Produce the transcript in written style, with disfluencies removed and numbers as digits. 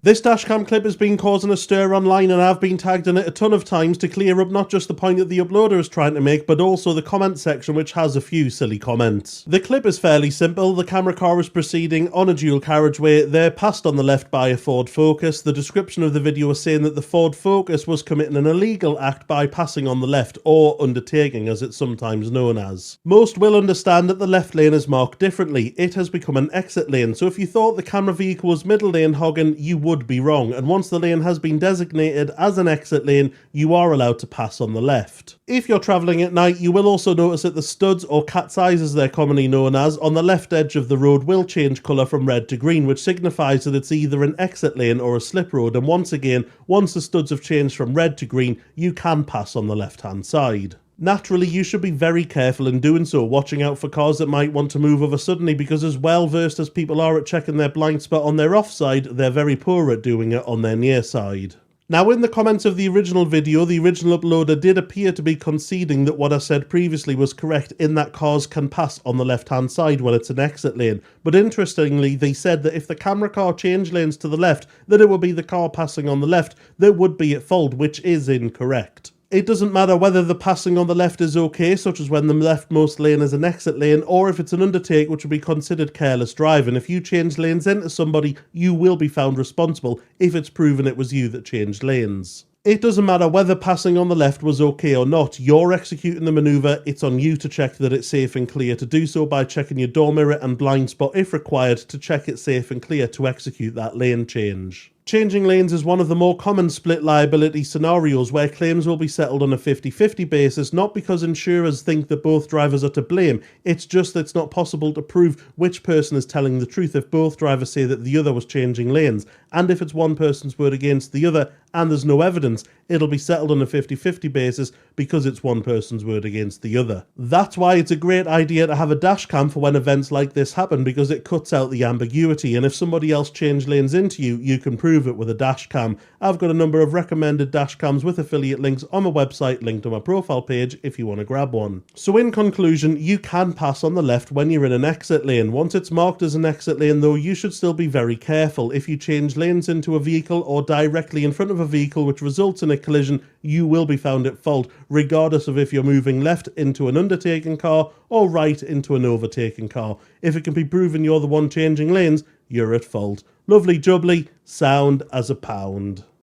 This dashcam clip has been causing a stir online, and I've been tagged in it a ton of times to clear up not just the point that the uploader is trying to make, but also the comment section, which has a few silly comments. The clip is fairly simple. The camera car is proceeding on a dual carriageway. They're passed on the left by a Ford Focus. The description of the video is saying that the Ford Focus was committing an illegal act by passing on the left, or undertaking as it's sometimes known as. Most will understand that the left lane is marked differently. It has become an exit lane, so if you thought the camera vehicle was middle lane hogging, you would be wrong, and once the lane has been designated as an exit lane, you are allowed to pass on the left. If you're travelling at night, you will also notice that the studs, or cat's eyes as they're commonly known as, on the left edge of the road will change colour from red to green, which signifies that it's either an exit lane or a slip road, and once again, once the studs have changed from red to green, you can pass on the left hand side. Naturally, you should be very careful in doing so, watching out for cars that might want to move over suddenly, because as well versed as people are at checking their blind spot on their offside, they're very poor at doing it on their near side. Now, in the comments of the original video, the original uploader did appear to be conceding that what I said previously was correct, in that cars can pass on the left hand side when it's an exit lane. But interestingly, they said that if the camera car changed lanes to the left, that it would be the car passing on the left that would be at fault, which is incorrect. It doesn't matter whether the passing on the left is okay, such as when the leftmost lane is an exit lane, or if it's an undertake, which would be considered careless driving. If you change lanes into somebody, you will be found responsible if it's proven it was you that changed lanes. It doesn't matter whether passing on the left was okay or not. You're executing the manoeuvre. It's on you to check that it's safe and clear to do so by checking your door mirror and blind spot if required to check it's safe and clear to execute that lane change. Changing lanes is one of the more common split liability scenarios where claims will be settled on a 50-50 basis, not because insurers think that both drivers are to blame. It's just that it's not possible to prove which person is telling the truth if both drivers say that the other was changing lanes. And if it's one person's word against the other and there's no evidence, it'll be settled on a 50-50 basis because it's one person's word against the other. That's why it's a great idea to have a dash cam for when events like this happen, because it cuts out the ambiguity, and if somebody else changed lanes into you, you can prove it with a dash cam. I've got a number of recommended dash cams with affiliate links on my website linked on my profile page if you want to grab one. So in conclusion, you can pass on the left when you're in an exit lane. Once it's marked as an exit lane though, you should still be very careful. If you change lanes into a vehicle or directly in front of a vehicle which results in a collision, you will be found at fault, regardless of if you're moving left into an undertaking car or right into an overtaking car. If it can be proven you're the one changing lanes, you're at fault. Lovely jubbly, sound as a pound.